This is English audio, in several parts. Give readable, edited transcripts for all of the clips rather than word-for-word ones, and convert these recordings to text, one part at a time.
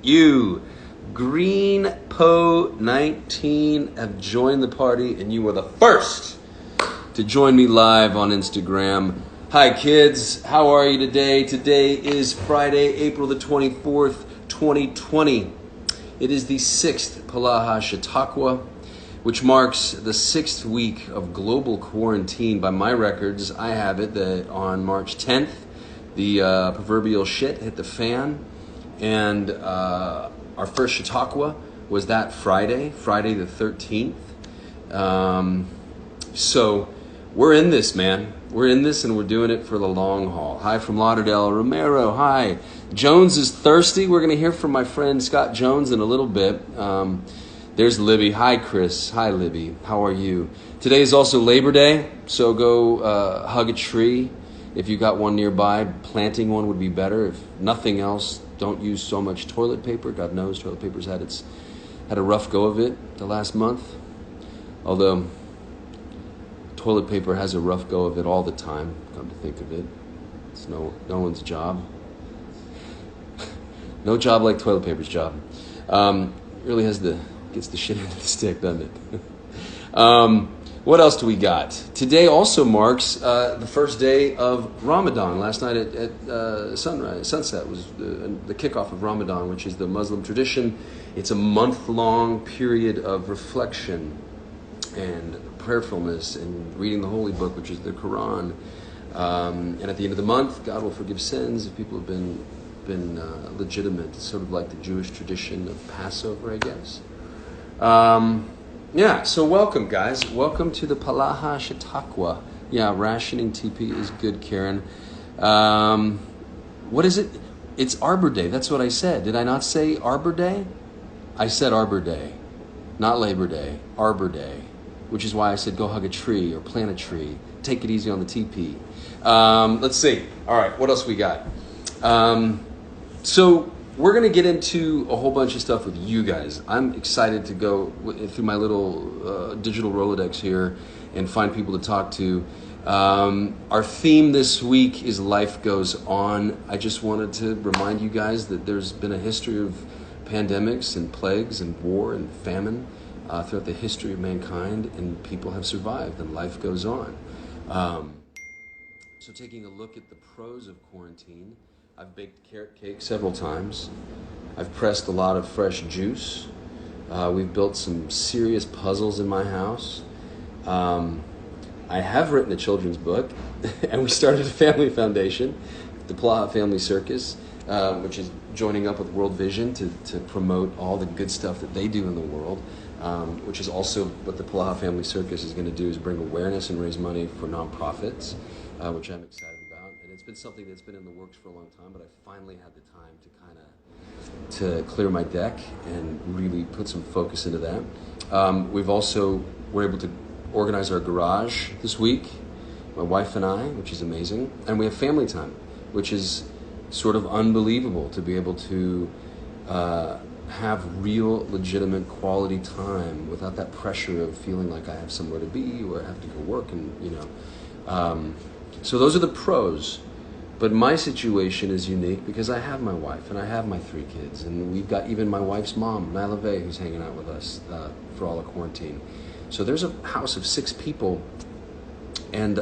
You, Green Po 19, have joined the party, and you were the first to join me live on Instagram. Hi kids, how are you today? Today is Friday, April the 24th, 2020. It is the 6th Polaha Chautauqua, which marks the 6th week of global quarantine. By my records, I have it that on March 10th, the proverbial shit hit the fan, and our first Chautauqua was that Friday the 13th. So we're in this, man. We're in this, and we're doing it for the long haul. Hi from Lauderdale. Romero, hi. Jones is thirsty. We're going to hear from my friend Scott Jones in a little bit. There's Libby. Hi, Chris. Hi, Libby. How are you? Today is also Labor Day, so go hug a tree. If you got one nearby, planting one would be better. If nothing else, don't use so much toilet paper. God knows toilet paper's had a rough go of it the last month. Although toilet paper has a rough go of it all the time, come to think of it. It's no one's job. No job like toilet paper's job. Really gets the shit into the stick, doesn't it? What else do we got? Today also marks the first day of Ramadan. Last night at sunset was the kickoff of Ramadan, which is the Muslim tradition. It's a month-long period of reflection and prayerfulness and reading the holy book, which is the Quran. And at the end of the month, God will forgive sins if people have been legitimate. It's sort of like the Jewish tradition of Passover, I guess. Yeah, so welcome, guys. Welcome to the Polaha Chautauqua. Yeah, rationing TP is good, Karen. What is it? It's Arbor Day. That's what I said. Did I not say Arbor Day? I said Arbor Day, not Labor Day. Arbor Day, which is why I said go hug a tree or plant a tree. Take it easy on the TP. Let's see. All right, what else we got? So we're going to get into a whole bunch of stuff with you guys. I'm excited to go through my little digital Rolodex here and find people to talk to. Our theme this week is Life Goes On. I just wanted to remind you guys that there's been a history of pandemics and plagues and war and famine throughout the history of mankind, and people have survived, and life goes on. So taking a look at the pros of quarantine, I've baked carrot cake several times. I've pressed a lot of fresh juice. We've built some serious puzzles in my house. I have written a children's book, and we started a family foundation, the Polaha Family Circus, which is joining up with World Vision to promote all the good stuff that they do in the world, which is also what the Polaha Family Circus is going to do, is bring awareness and raise money for nonprofits, which I'm excited about. And it's been something that's been in the works for a long time, but I finally had the time to clear my deck and really put some focus into that. We're able to organize our garage this week, my wife and I, which is amazing. And we have family time, which is sort of unbelievable to be able to have real, legitimate, quality time without that pressure of feeling like I have somewhere to be or I have to go work, and so those are the pros. But my situation is unique because I have my wife and I have my 3 kids, and we've got even my wife's mom, Nyla Vey, who's hanging out with us for all the quarantine. So there's a house of 6 people, and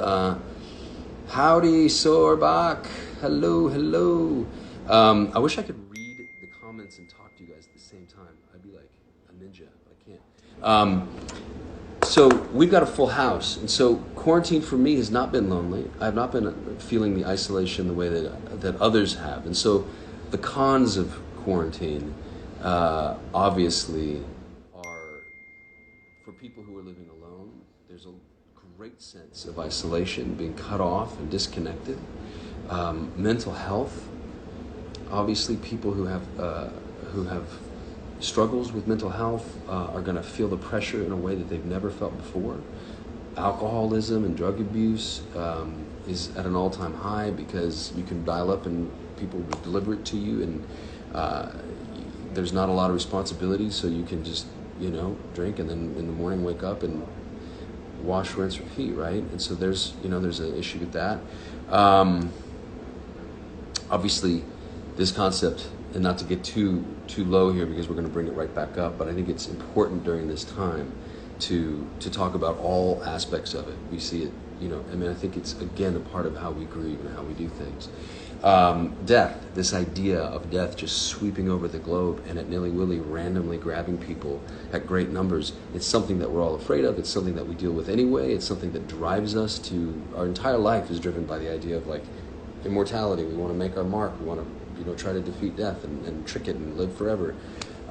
howdy, Sorbach. Hello. I wish I could read the comments and talk to you guys at the same time. I'd be like a ninja, but I can't. So we've got a full house, and so quarantine for me has not been lonely. I've not been feeling the isolation the way that others have. And so the cons of quarantine, obviously, are for people who are living alone. There's a great sense of isolation, being cut off and disconnected. Mental health, obviously, people who have struggles with mental health are going to feel the pressure in a way that they've never felt before. Alcoholism and drug abuse is at an all-time high because you can dial up and people will deliver it to you, and there's not a lot of responsibility, so you can just drink and then in the morning wake up and wash, rinse, repeat, right? And so there's an issue with that. Obviously, this concept, and not to get too low here because we're going to bring it right back up, but I think it's important during this time to talk about all aspects of it. We see it, I think it's, again, a part of how we grieve and how we do things. Death, this idea of death just sweeping over the globe and at nilly-willy randomly grabbing people at great numbers. It's something that we're all afraid of. It's something that we deal with anyway. It's something that drives us to, our entire life is driven by the idea of immortality. We want to make our mark. We want to try to defeat death and trick it and live forever.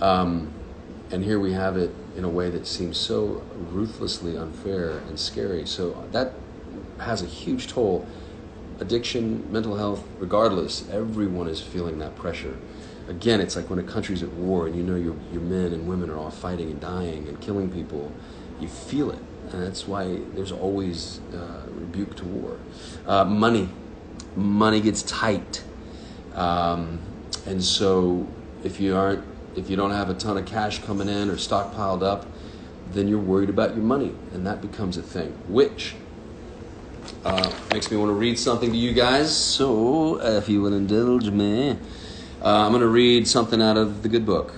And here we have it in a way that seems so ruthlessly unfair and scary. So that has a huge toll. Addiction, mental health, regardless, everyone is feeling that pressure. Again, it's like when a country's at war and your men and women are all fighting and dying and killing people, you feel it. And that's why there's always rebuke to war. Money gets tight. And so if you don't have a ton of cash coming in or stockpiled up, then you're worried about your money, and that becomes a thing, which makes me want to read something to you guys. So if you will indulge me, I'm going to read something out of the good book.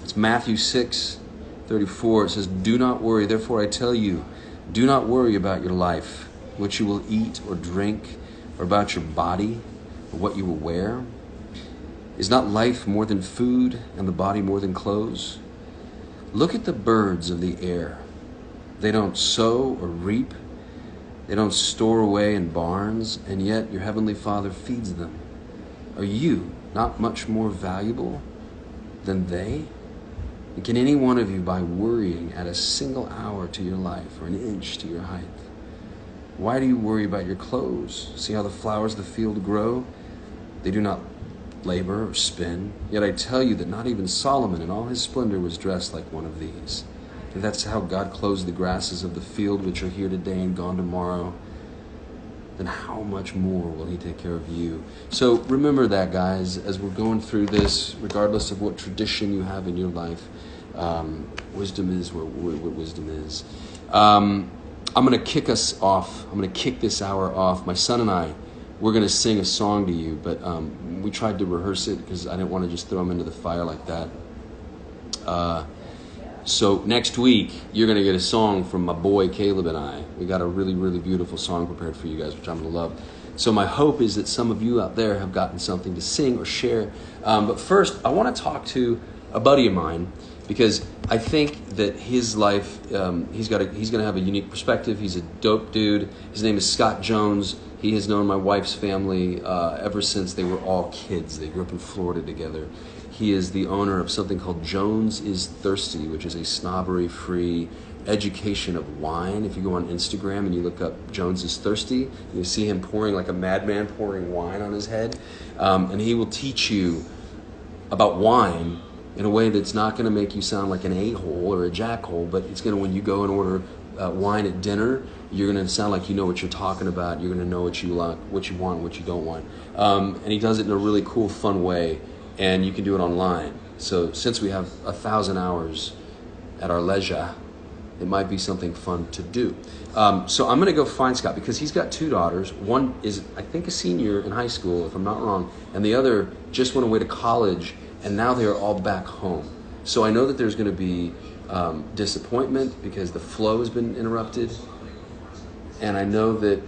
It's Matthew 6:34. It says, "Do not worry, therefore I tell you, do not worry about your life, what you will eat or drink, or about your body, or what you will wear. Is not life more than food, and the body more than clothes? Look at the birds of the air. They don't sow or reap. They don't store away in barns, and yet your heavenly Father feeds them. Are you not much more valuable than they? And can any one of you, by worrying, add a single hour to your life or an inch to your height? Why do you worry about your clothes? See how the flowers of the field grow? They do not labor or spin. Yet I tell you that not even Solomon in all his splendor was dressed like one of these. If that's how God clothes the grasses of the field, which are here today and gone tomorrow, then how much more will he take care of you?" So remember that, guys, as we're going through this, regardless of what tradition you have in your life, wisdom is what wisdom is. I'm going to kick us off. I'm going to kick this hour off. My son and I, we're going to sing a song to you, but we tried to rehearse it because I didn't want to just throw him into the fire like that. So next week, you're going to get a song from my boy Caleb and I. We got a really, really beautiful song prepared for you guys, which I'm going to love. So my hope is that some of you out there have gotten something to sing or share. But first, I want to talk to a buddy of mine, because I think that his life, he's going to have a unique perspective. He's a dope dude. His name is Scott Jones. He has known my wife's family ever since they were all kids. They grew up in Florida together. He is the owner of something called Jones is Thirsty, which is a snobbery-free education of wine. If you go on Instagram and you look up Jones is Thirsty, you see him pouring like a madman, pouring wine on his head. And he will teach you about wine in a way that's not going to make you sound like an a-hole or a jackhole, but it's going to, when you go and order wine at dinner, you're going to sound like you know what you're talking about. You're going to know what you like, what you want, what you don't want. And he does it in a really cool, fun way, and you can do it online. So since we have 1,000 hours at our leisure, it might be something fun to do. So I'm going to go find Scott, because he's got 2 daughters. One is, I think, a senior in high school, if I'm not wrong, and the other just went away to college, and now they are all back home. So I know that there's going to be disappointment because the flow has been interrupted. And I know that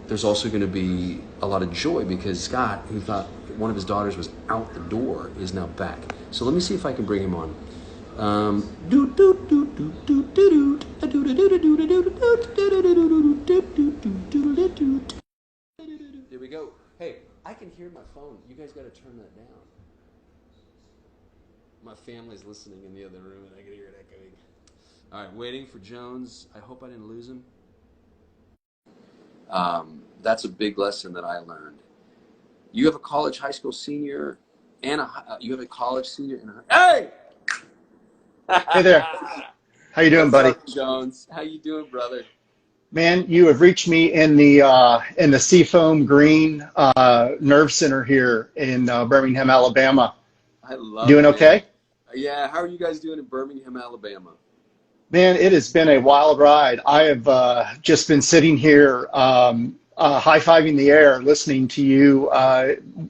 there's also going to be a lot of joy because Scott, who thought one of his daughters was out the door, is now back. So let me see if I can bring him on. There we go. Hey, I can hear my phone. You guys got to turn that down. My family's listening in the other room, and I can hear it echoing. All right, waiting for Jones. I hope I didn't lose him. That's a big lesson that I learned. You have a college high school senior, and you have a college senior in her. Hey! Hey there. How you doing, buddy? What's up, Jones? How you doing, brother? Man, you have reached me in the Seafoam Green Nerve Center here in Birmingham, Alabama. I love Doing it, man. okay? Yeah, how are you guys doing in Birmingham, Alabama? Man, it has been a wild ride. I have just been sitting here, high-fiving the air, listening to you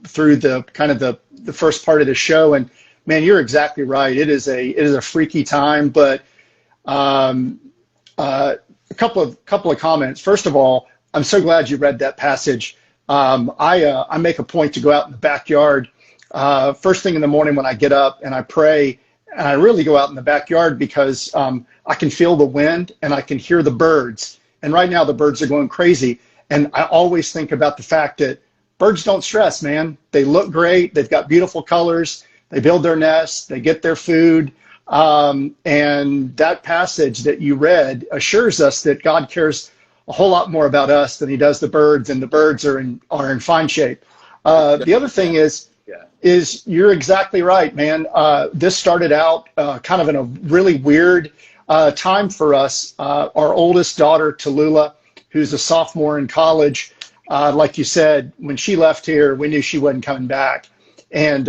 through the kind of the first part of the show. And man, you're exactly right. It is a freaky time. But um, a couple of comments. First of all, I'm so glad you read that passage. I make a point to go out in the backyard first thing in the morning when I get up, and I pray. And I really go out in the backyard because I can feel the wind and I can hear the birds. And right now the birds are going crazy. And I always think about the fact that birds don't stress, man. They look great. They've got beautiful colors. They build their nests. They get their food. And that passage that you read assures us that God cares a whole lot more about us than he does the birds, and the birds are in fine shape. The other thing is you're exactly right, man. This started out kind of in a really weird time for us. Our oldest daughter, Tallulah, who's a sophomore in college, like you said, when she left here, we knew she wasn't coming back. And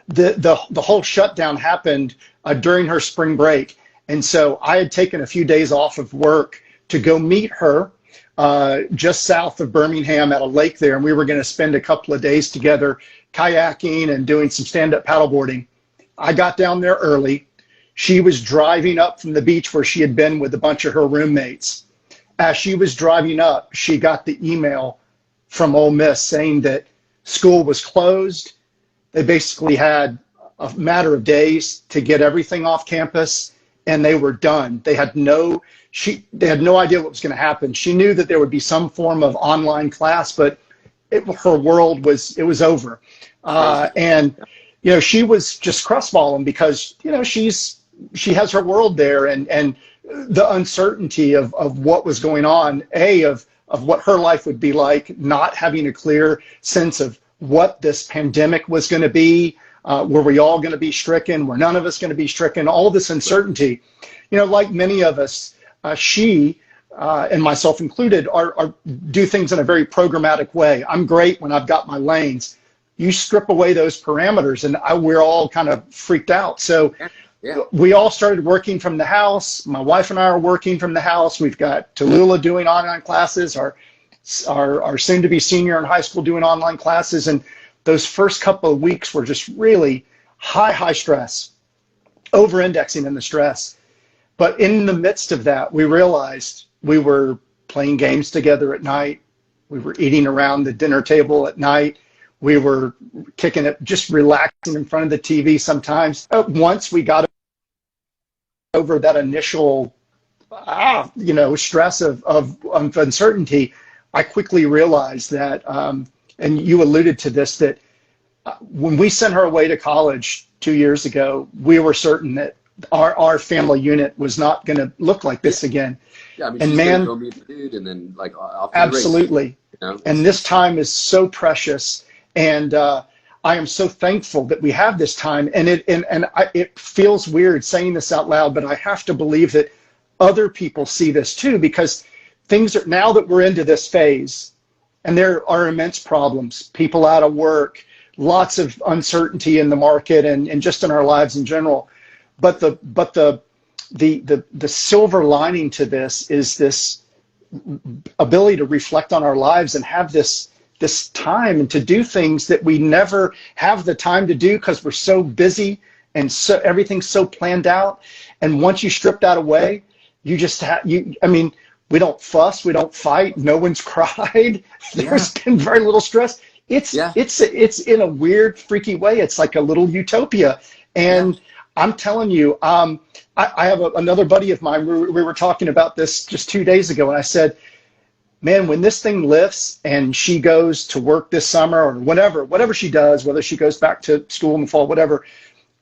the whole shutdown happened during her spring break. And so I had taken a few days off of work to go meet her just south of Birmingham at a lake there. And we were going to spend a couple of days together kayaking and doing some stand-up paddleboarding. I got down there early. She was driving up from the beach where she had been with a bunch of her roommates. As she was driving up, she got the email from Ole Miss saying that school was closed. They basically had a matter of days to get everything off campus, and they were done. They had no idea what was going to happen. She knew that there would be some form of online class, but her world was over. And she was just crestfallen because she has her world there, and the uncertainty of what was going on, of what her life would be like, not having a clear sense of what this pandemic was going to be. Were we all going to be stricken? Were none of us going to be stricken? All this uncertainty. Like many of us, she and myself included are do things in a very programmatic way. I'm great when I've got my lanes. You strip away those parameters, and we're all kind of freaked out. So we all started working from the house. My wife and I are working from the house. We've got Tallulah doing online classes, our soon-to-be senior in high school doing online classes. And those first couple of weeks were just really high stress, over-indexing in the stress. But in the midst of that, we realized we were playing games together at night. We were eating around the dinner table at night. We were kicking it, just relaxing in front of the TV sometimes. Once we got over that initial, stress of uncertainty, I quickly realized that, and you alluded to this, that when we sent her away to college 2 years ago, we were certain that our family unit was not going to look like this again. Yeah, I mean, and she's man, gonna go meet food and then off to the absolutely. race, And this time is so precious, and I am so thankful that we have this time. And it feels weird saying this out loud, but I have to believe that other people see this too, because things are, now that we're into this phase, and there are immense problems, people out of work, lots of uncertainty in the market and just in our lives in general. But the silver lining to this is this ability to reflect on our lives and have this time and to do things that we never have the time to do because we're so busy and so everything's so planned out. And once you strip that away, you just we don't fuss, we don't fight, no one's cried. There's been very little stress. It's in a weird, freaky way. It's like a little utopia. And I'm telling you, I have another buddy of mine. We were talking about this just 2 days ago, and I said, man, when this thing lifts and she goes to work this summer or whatever she does, whether she goes back to school in the fall, whatever,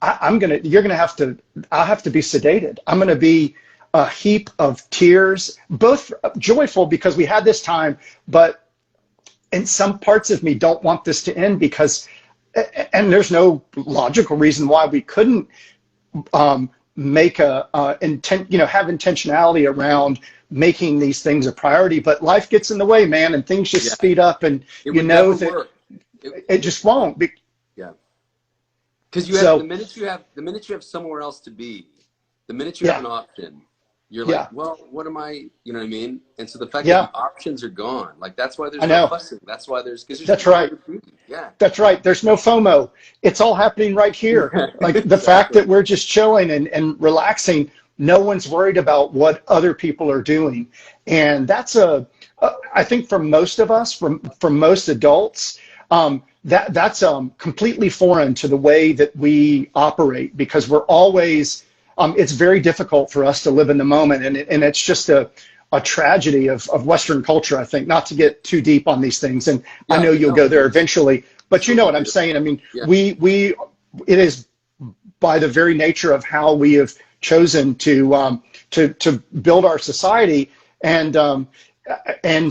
I'll have to be sedated. I'm going to be a heap of tears, both joyful because we had this time, but in some parts of me don't want this to end because, and there's no logical reason why we couldn't make have intentionality around making these things a priority, but life gets in the way, man, and things just speed up, and it just won't be. Yeah, because the minute you have somewhere else to be, The minute you have Yeah. an option, you're Yeah. like, well, what am I, you know what I mean? And so the fact that Yeah. the options are gone, like that's why I there's no know. fussing. That's why because there's That's nowhere right. to be. Yeah. That's right. There's no FOMO. It's all happening right here. Yeah, Like the fact exactly. that we're just chilling and relaxing, no one's worried about what other people are doing. And that's I think for most of us, for most adults, that's completely foreign to the way that we operate because we're always, it's very difficult for us to live in the moment. And it's just a tragedy of Western culture, I think, not to get too deep on these things. And I Yeah, know you'll no, go there please. eventually, but you So know go what I'm ahead. saying. I mean, Yeah. it is by the very nature of how we have chosen to build our society, and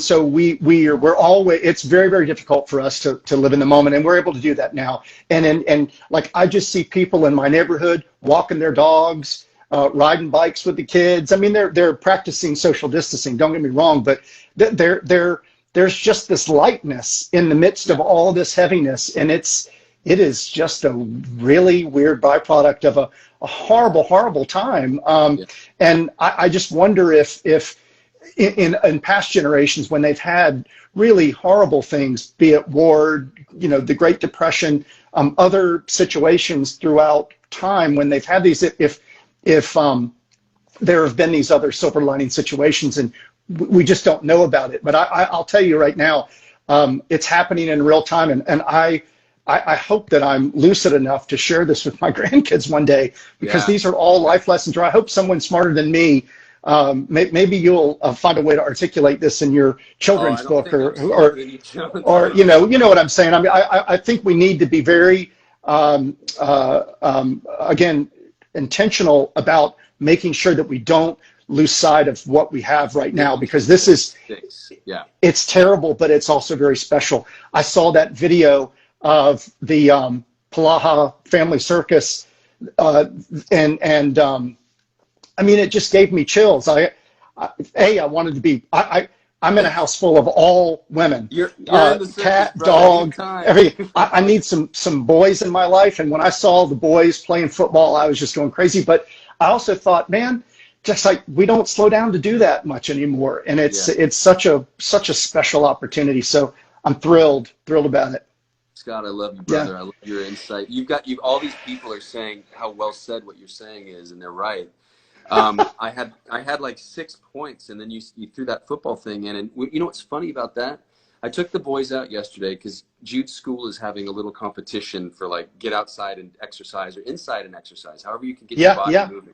so we're always, it's very, very difficult for us to live in the moment, and we're able to do that now. And like I just see people in my neighborhood walking their dogs, riding bikes with the kids. I mean, they're practicing social distancing. Don't get me wrong, but there's just this lightness in the midst of Yeah. all this heaviness, and it is just a really weird byproduct of a horrible, horrible time. Yeah. And I just wonder if in past generations when they've had really horrible things, be it war, the Great Depression, other situations throughout time when they've had these, if there have been these other silver lining situations and we just don't know about it. But I'll tell you right now, it's happening in real time, and I hope that I'm lucid enough to share this with my grandkids one day because Yeah. these are all life lessons. Or I hope someone smarter than me, maybe you'll find a way to articulate this in your Oh, I children's don't book, think I'm or smarter than you, Jonathan. you know what I'm saying. I mean, I think we need to be very again intentional about making sure that we don't lose sight of what we have right now Little because things this that is sticks. Yeah. it's terrible, but it's also very special. I saw that video of the Polaha family circus, uh, and I mean, it just gave me chills. I wanted to be. I'm in a house full of all women, You're in the circus, cat, brother. dog, Anytime. everything. I need some boys in my life, and when I saw the boys playing football, I was just going crazy. But I also thought, man, just like we don't slow down to do that much anymore, and Yeah. it's such a special opportunity. So I'm thrilled about it. Scott, I love you, Yeah, brother. I love your insight. You all these people are saying how well said what you're saying is, and they're right. I had like 6 points, and then you threw that football thing in, and you know what's funny about that? I took the boys out yesterday because Jude's school is having a little competition for like get outside and exercise or inside and exercise, however you can get your yeah, body yeah. moving.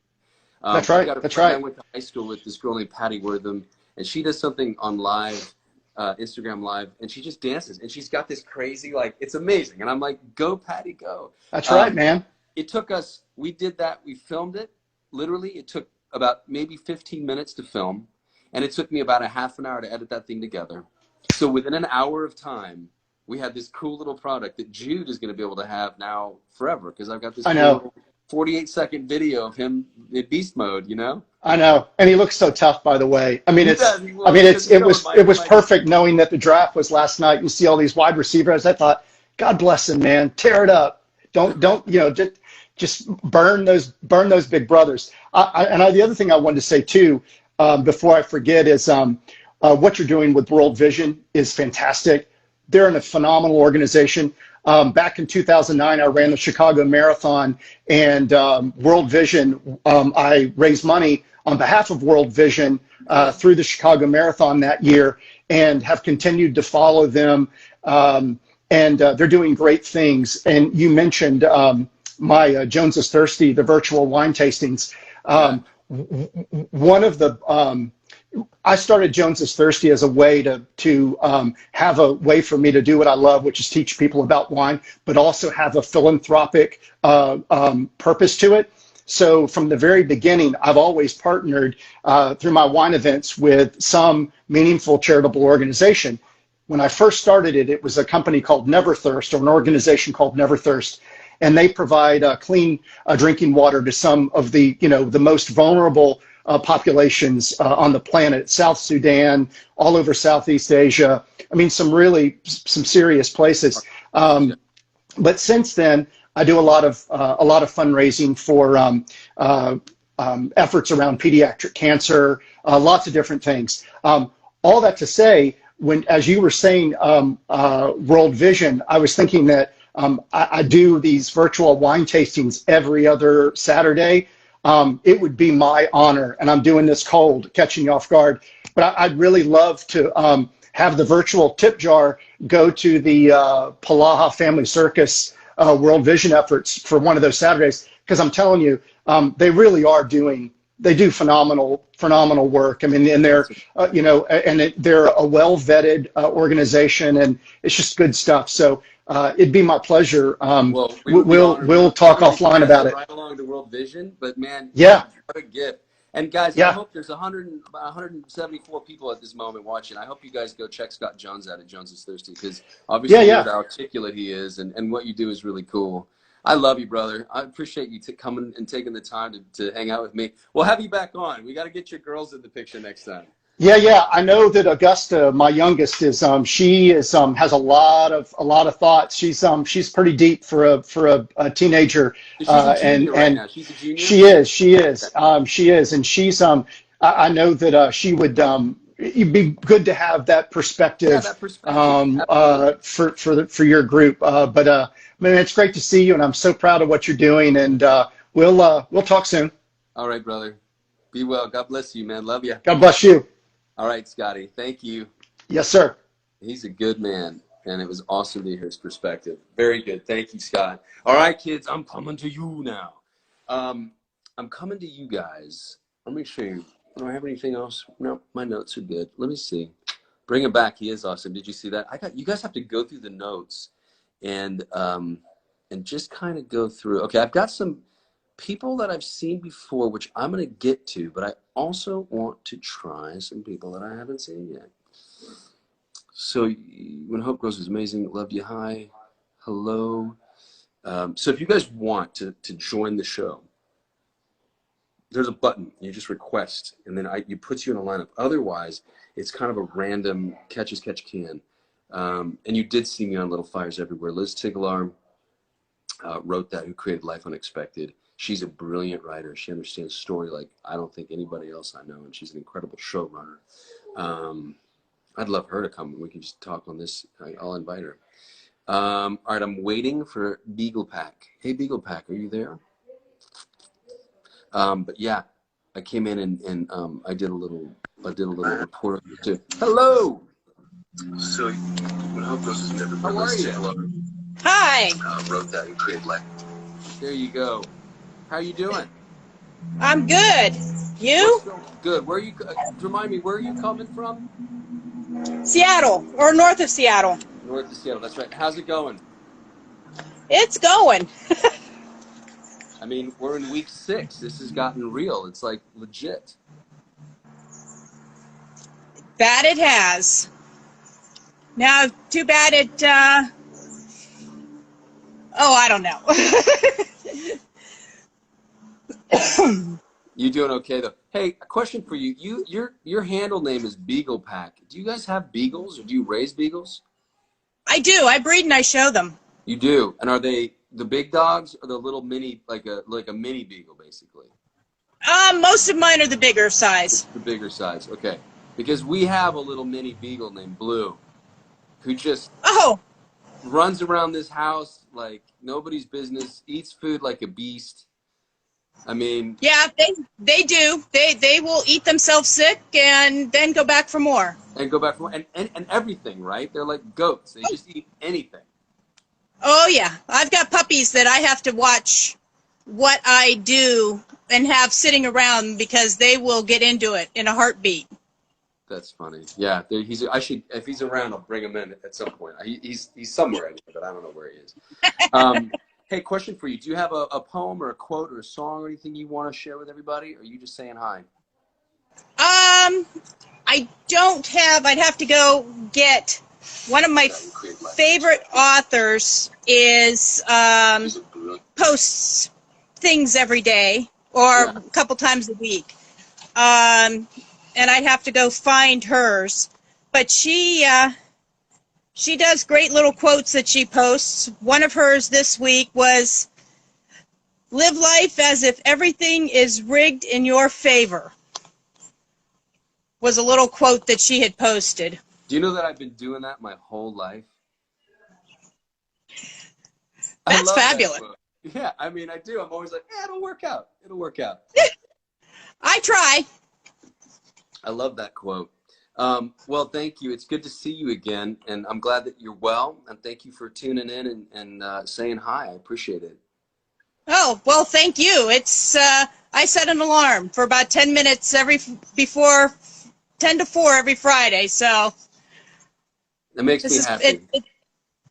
That's I've right. got a That's friend I right. went to high school with, this girl named Patty Wortham, and she does something on live, Instagram live, and she just dances, and she's got this crazy, like, it's amazing. And I'm like, go, Patty, go. That's right, Um, man. it took us, we did that, we filmed it. Literally, it took about maybe 15 minutes to film, and it took me about a half an hour to edit that thing together. So within an hour of time, we had this cool little product that Jude is going to be able to have now forever because I've got this I cool know. little 48-second video of him in beast mode, you know? I know, and he looks so tough. By the way, I mean He does. He I looks mean because it was my it was my perfect knowing that the draft was last night. You see all these wide receivers. I thought, God bless him, man. Tear it up. Don't just burn those big brothers. The other thing I wanted to say too, before I forget, is what you're doing with World Vision is fantastic. They're in a phenomenal organization. Back in 2009, I ran the Chicago Marathon, and World Vision, I raised money on behalf of World Vision through the Chicago Marathon that year and have continued to follow them. And they're doing great things. And you mentioned my Jones is Thirsty, the virtual wine tastings. yeah. One of the I started Jones is Thirsty as a way to have a way for me to do what I love, which is teach people about wine, but also have a philanthropic purpose to it. So from the very beginning, I've always partnered through my wine events with some meaningful charitable organization. When I first started it, it was a company called Never Thirst, or an organization called Never Thirst, and they provide clean drinking water to some of the most vulnerable populations on the planet, South Sudan, all over Southeast Asia. I mean, some serious places. Yeah. But since then, I do a lot of fundraising for efforts around pediatric cancer, lots of different things. All that to say, as you were saying, World Vision, I was thinking that I do these virtual wine tastings every other Saturday. It would be my honor, and I'm doing this cold, catching you off guard, but I'd really love to have the virtual tip jar go to the Polaha Family Circus World Vision efforts for one of those Saturdays, because I'm telling you, they do phenomenal work. I mean, and they're, they're a well-vetted organization, and it's just good stuff. So it'd be my pleasure. Well, we'll talk offline about it. Right along to World Vision, but man, yeah, what a gift. And guys, I hope there's about 174 people at this moment watching. I hope you guys go check Scott Jones out at Jones is Thirsty, because obviously how articulate he is, and what you do is really cool. I love you, brother. I appreciate you coming and taking the time to hang out with me. We'll have you back on. We got to get your girls in the picture next time. Yeah. I know that Augusta, my youngest, is she has a lot of thoughts. She's pretty deep for a teenager. She's a junior right now. She's a junior. She is, and she's I know that she would. It'd be good to have that perspective, for your group. But man, it's great to see you, and I'm so proud of what you're doing. And we'll talk soon. All right, brother. Be well. God bless you, man. Love you. God bless you. All right, Scotty. Thank you. Yes, sir. He's a good man, and it was awesome to hear his perspective. Very good. Thank you, Scott. All right, kids, I'm coming to you now. I'm coming to you guys. Let me show you. Do I have anything else? No, my notes are good. Let me see. Bring him back. He is awesome. Did you see that? You guys have to go through the notes and just kind of go through. Okay, I've got some people that I've seen before, which I'm going to get to, but I also want to try some people that I haven't seen yet. So When Hope Grows is amazing. Loved you. Hi. Hello. So if you guys want to join the show, there's a button. You just request, and then it puts you in a lineup. Otherwise, it's kind of a random catch as catch can. And you did see me on Little Fires Everywhere. Liz Tiglar wrote that, who created Life Unexpected. She's a brilliant writer. She understands story like I don't think anybody else I know, and she's an incredible showrunner. I'd love her to come. We can just talk on this. I'll invite her. All right, I'm waiting for Beagle Pack. Hey, Beagle Pack, are you there? But yeah, I came in and I did a little report too. Hello. So When Hope Grows is never. How are you? Hi. Wrote that and created Life. There you go. How are you doing? I'm good. You? Good. Where are you? Remind me, where are you coming from? Seattle, or north of Seattle. North of Seattle. That's right. How's it going? It's going. I mean, we're in week 6. This has gotten real. It's like legit. That it has. Now, too bad it, I don't know. You doing okay though? Hey, a question for you. Your handle name is Beagle Pack. Do you guys have beagles, or do you raise beagles? I do. I breed and I show them. You do. And are they the big dogs or the little mini, like a mini beagle, basically? Most of mine are the bigger size. The bigger size. Okay. Because we have a little mini beagle named Blue, who just runs around this house like nobody's business, eats food like a beast. I mean, yeah, they do. They will eat themselves sick and then go back for more. And everything, right? They're like goats. They just eat anything. Oh yeah, I've got puppies that I have to watch what I do and have sitting around, because they will get into it in a heartbeat. That's funny. Yeah, if he's around, I'll bring him in at some point. He's somewhere in here, but I don't know where he is. Hey, question for you. Do you have a poem or a quote or a song or anything you want to share with everybody? Or are you just saying hi? I don't have. I'd have to go get one of my favorite authors is posts things every day or a couple times a week. And I'd have to go find hers. But she does great little quotes that she posts. One of hers this week was, Live life as if everything is rigged in your favor, was a little quote that she had posted. Do you know that I've been doing that my whole life? I That's love fabulous. that quote. Yeah, I mean, I do. I'm always like, yeah, it'll work out. It'll work out. I try. I love that quote. Well, thank you. It's good to see you again, and I'm glad that you're well, and thank you for tuning in and saying hi. I appreciate it. Oh, well, thank you. It's, I set an alarm for about 10 minutes before 10 to 4 every Friday, so. It makes me happy.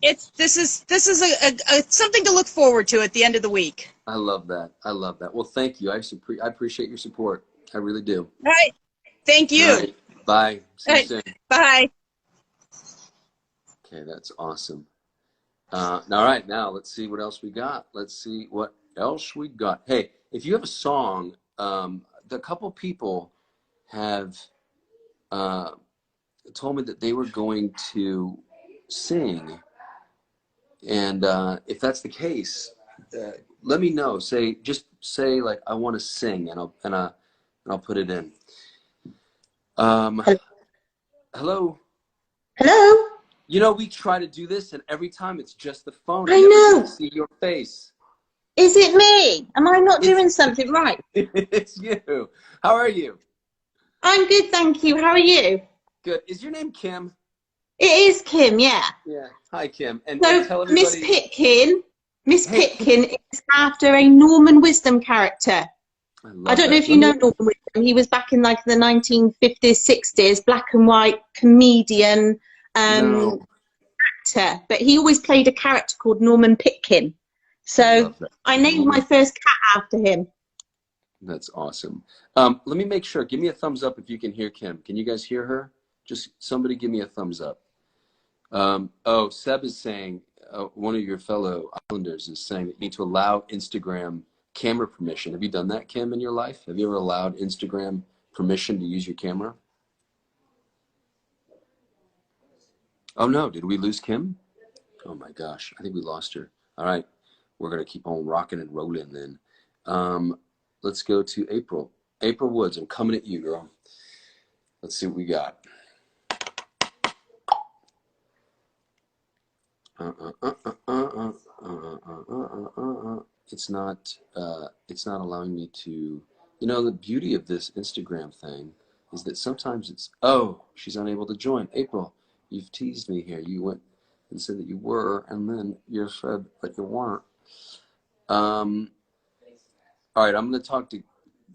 This is a something to look forward to at the end of the week. I love that. I love that. Well, thank you. I appreciate your support. I really do. All right. Thank you. All right. Bye. See you soon. Bye. Okay, that's awesome. All right, now let's see what else we got. Hey, if you have a song, a couple people have told me that they were going to sing, and if that's the case, let me know. Just say like I want to sing, and I'll put it in. Hello. Hello. You know, we try to do this, and every time it's just the phone. I know. Get to see your face. Is it me? Am I not doing something right? It's you. How are you? I'm good, thank you. How are you? Good. Is your name Kim? It is Kim, yeah. Yeah. Hi, Kim. And So tell everybody. Miss Pitkin is after a Norman Wisdom character. I don't know if you know Norman Wisdom. He was back in like the 1950s, 60s, black and white comedian, actor. But he always played a character called Norman Pitkin. So I named my first cat after him. That's awesome. Let me make sure. Give me a thumbs up if you can hear Kim. Can you guys hear her? Just somebody give me a thumbs up. Oh, Seb is saying, one of your fellow Islanders is saying that you need to allow Instagram camera permission. Have you done that, Kim, in your life? Have you ever allowed Instagram permission to use your camera? Oh, no. Did we lose Kim? Oh, my gosh. I think we lost her. All right. We're going to keep on rocking and rolling then. Let's go to April. April Woods, I'm coming at you, girl. Let's see what we got. It's not allowing me to, you know, the beauty of this Instagram thing is that sometimes it's, oh, she's unable to join. April, you've teased me here. You went and said that you were, and then you said that you weren't. All right, I'm going to talk to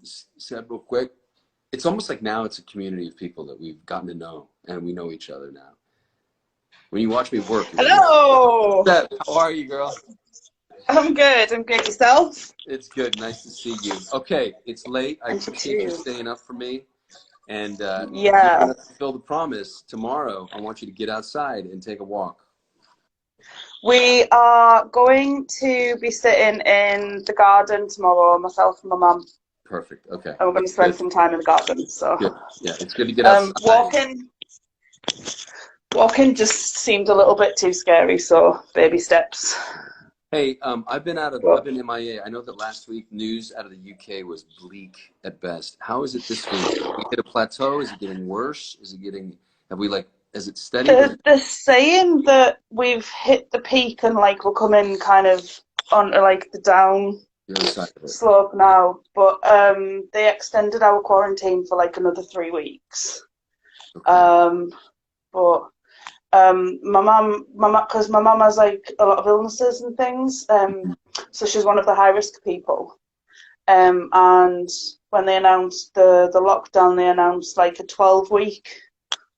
Seb real quick. It's almost like now it's a community of people that we've gotten to know, and we know each other now. When you watch me work. Hello. Seb, how are you, girl? I'm good. I'm good. Yourself? It's good. Nice to see you. Okay, it's late. I appreciate you staying up for me. And yeah, to fulfill the promise, tomorrow I want you to get outside and take a walk. we are going to be sitting in the garden tomorrow, myself and my mum. Perfect. Okay. And we're going to spend some time in the garden. So good. Yeah, it's good to get outside. Walking just seemed a little bit too scary, so baby steps. Hey, I've been MIA. I know that last week news out of the UK was bleak at best. How is it this week? Have we hit a plateau? Is it getting worse? Is it steady? They're saying that we've hit the peak and like we're coming kind of on like the down slope now. But they extended our quarantine for like another 3 weeks. Okay. But my mum, because my mum has like a lot of illnesses and things, so she's one of the high risk people. And when they announced the lockdown, they announced like a 12-week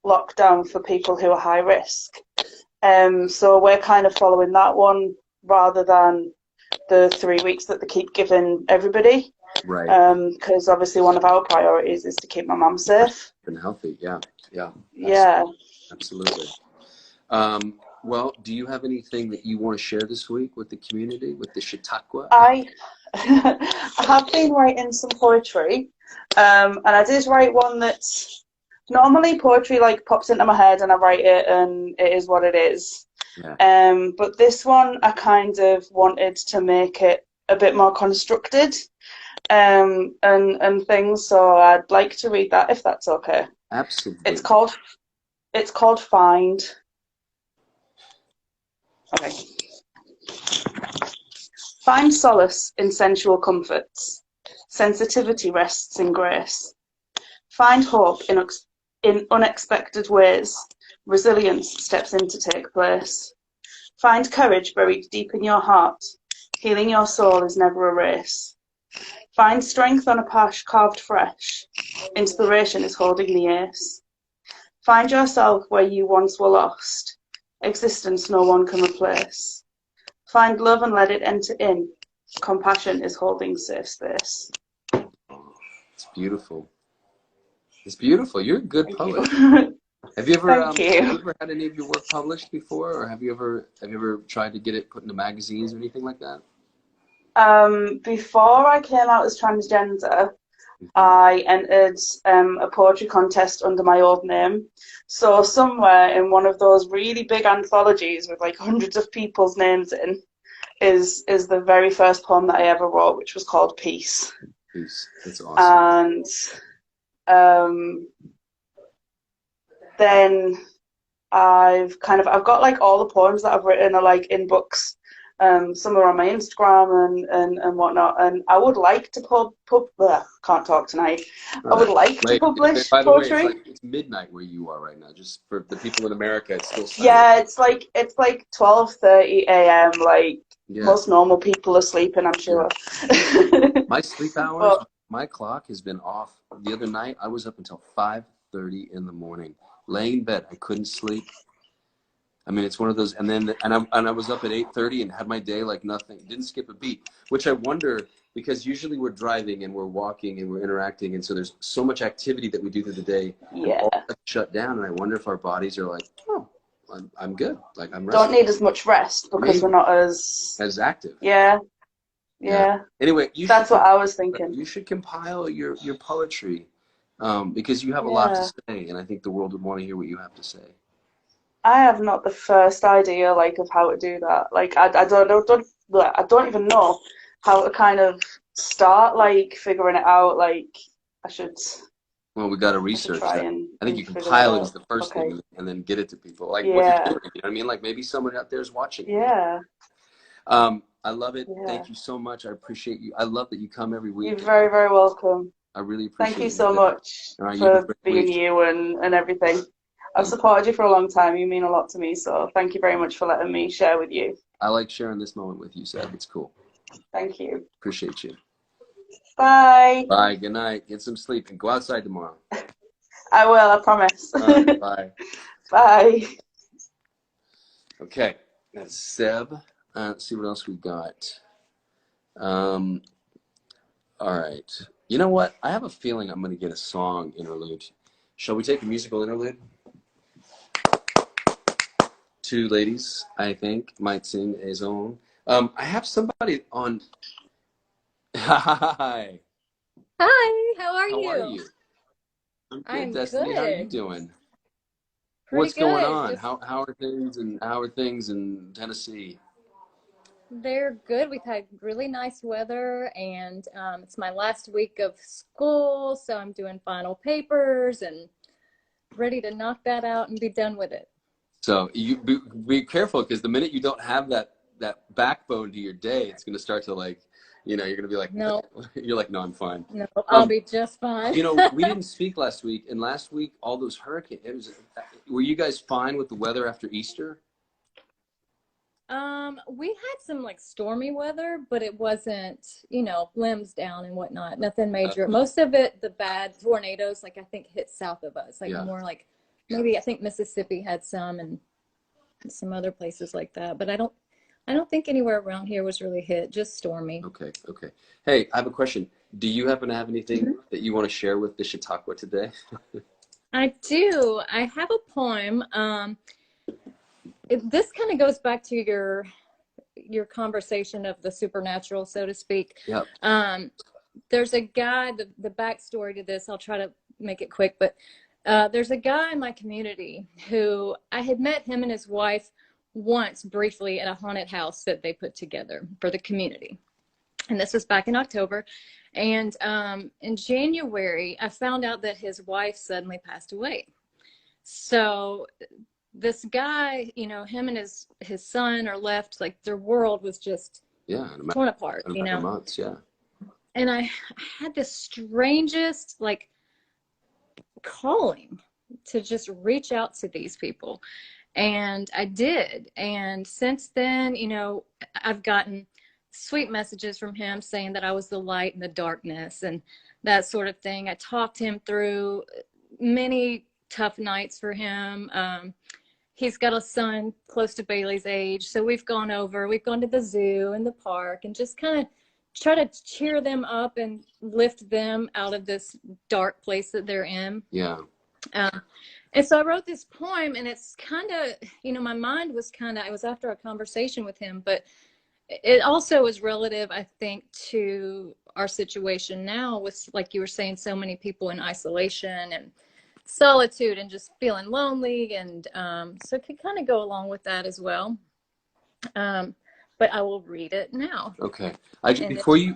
lockdown for people who are high risk. So we're kind of following that one rather than the 3 weeks that they keep giving everybody. Right. Because obviously one of our priorities is to keep my mum safe and healthy. Yeah. Yeah. Absolutely. Well, do you have anything that you want to share this week with the community, with the Chautauqua? I have been writing some poetry, and I did write one that's normally poetry like pops into my head and I write it and it is what it is. Yeah. But this one I kind of wanted to make it a bit more constructed, and things. So I'd like to read that if that's okay. Absolutely. It's called Find. Okay. Find solace in sensual comforts. Sensitivity rests in grace. Find hope in unexpected ways. Resilience steps in to take place. Find courage buried deep in your heart. Healing your soul is never a race. Find strength on a path carved fresh. Inspiration is holding the ace. Find yourself where you once were lost. Existence no one can replace. Find love and let it enter in. Compassion is holding safe space. It's beautiful. It's beautiful. You're a good poet. Have you ever Thank you. have you ever had any of your work published before, or have you ever tried to get it put into magazines or anything like that? Before I came out as transgender, I entered a poetry contest under my old name. So somewhere in one of those really big anthologies with like hundreds of people's names in is the very first poem that I ever wrote, which was called Peace. Peace. That's awesome. And then I've got like all the poems that I've written are like in books. Some are on my Instagram and whatnot. And I would like to can't talk tonight. I would like to publish by the poetry. Way, it's midnight where you are right now. Just for the people in America, it's still silent. Yeah, it's like 12:30 a.m. Like most normal people are sleeping, I'm sure. Yeah. My sleep hours, my clock has been off. The other night, I was up until 5:30 in the morning, laying in bed. I couldn't sleep. I mean, it's one of those, and I was up at 8:30 and had my day like nothing. Didn't skip a beat, which I wonder, because usually we're driving and we're walking and we're interacting, and so there's so much activity that we do through the day. Yeah. All that's shut down, and I wonder if our bodies are like, oh, I'm good. Like I'm rested. Don't need as much rest because we're not as active. Yeah. Anyway, that's what I was thinking. You should compile your poetry, because you have a lot to say, and I think the world would want to hear what you have to say. I have not the first idea like of how to do that. Like I don't even know how to kind of start like figuring it out. Like I should. Well, we got to research that. I think you compile it as the first thing, and then get it to people. Like what you're doing. You know what I mean? Like maybe someone out there is watching. Yeah. I love it. Yeah. Thank you so much. I appreciate you. I love that you come every week. You're very, very welcome. I really appreciate it. Thank you so much for being you and everything. I've supported you for a long time. You mean a lot to me, so thank you very much for letting me share with you. I like sharing this moment with you, Seb. It's cool. Thank you. Appreciate you. Bye. Bye. Good night. Get some sleep and go outside tomorrow. I will, I promise. Bye. Bye. Okay. That's Seb. Let's see what else we got. All right. You know what? I have a feeling I'm going to get a song interlude. Shall we take a musical interlude? Two ladies, I think, might sing a song. I have somebody on. Hi. Hi. How are you? How are you? I'm good, I'm Destiny. good. How are you doing? Pretty What's going good. on? How are things in Tennessee? They're good. We've had really nice weather, and it's my last week of school, so I'm doing final papers and ready to knock that out and be done with it. So you be careful, because the minute you don't have that backbone to your day, it's going to start to like, you're going to be like, no. You're like, no, I'm fine. No, I'll be just fine. We didn't speak last week, and last week all those hurricanes. Were you guys fine with the weather after Easter? We had some like stormy weather, but it wasn't, limbs down and whatnot. Nothing major. Most of it, the bad tornadoes, like I think hit south of us, more like maybe I think Mississippi had some and some other places like that. But I don't think anywhere around here was really hit, just stormy. Okay. Hey, I have a question. Do you happen to have anything that you want to share with the Chautauqua today? I do. I have a poem. This kind of goes back to your conversation of the supernatural, so to speak. Yep. There's a guy, the backstory to this, I'll try to make it quick, but there's a guy in my community who I had met him and his wife once briefly at a haunted house that they put together for the community. And this was back in October. And in January, I found out that his wife suddenly passed away. So this guy, you know, him and his son are left, like their world was just torn apart, you know. Months, yeah. And I had this strangest like calling to just reach out to these people. And I did. And since then, you know, I've gotten sweet messages from him saying that I was the light in the darkness and that sort of thing. I talked him through many tough nights for him. He's got a son close to Bailey's age. So we've gone to the zoo and the park and just kind of try to cheer them up and lift them out of this dark place that they're in. Yeah. And so I wrote this poem, and it's kind of, you know, my mind was kind of, it was after a conversation with him, but it also is relative, I think, to our situation now with, like you were saying, so many people in isolation and solitude and just feeling lonely. And so it could kind of go along with that as well. But I will read it now. Okay. Before you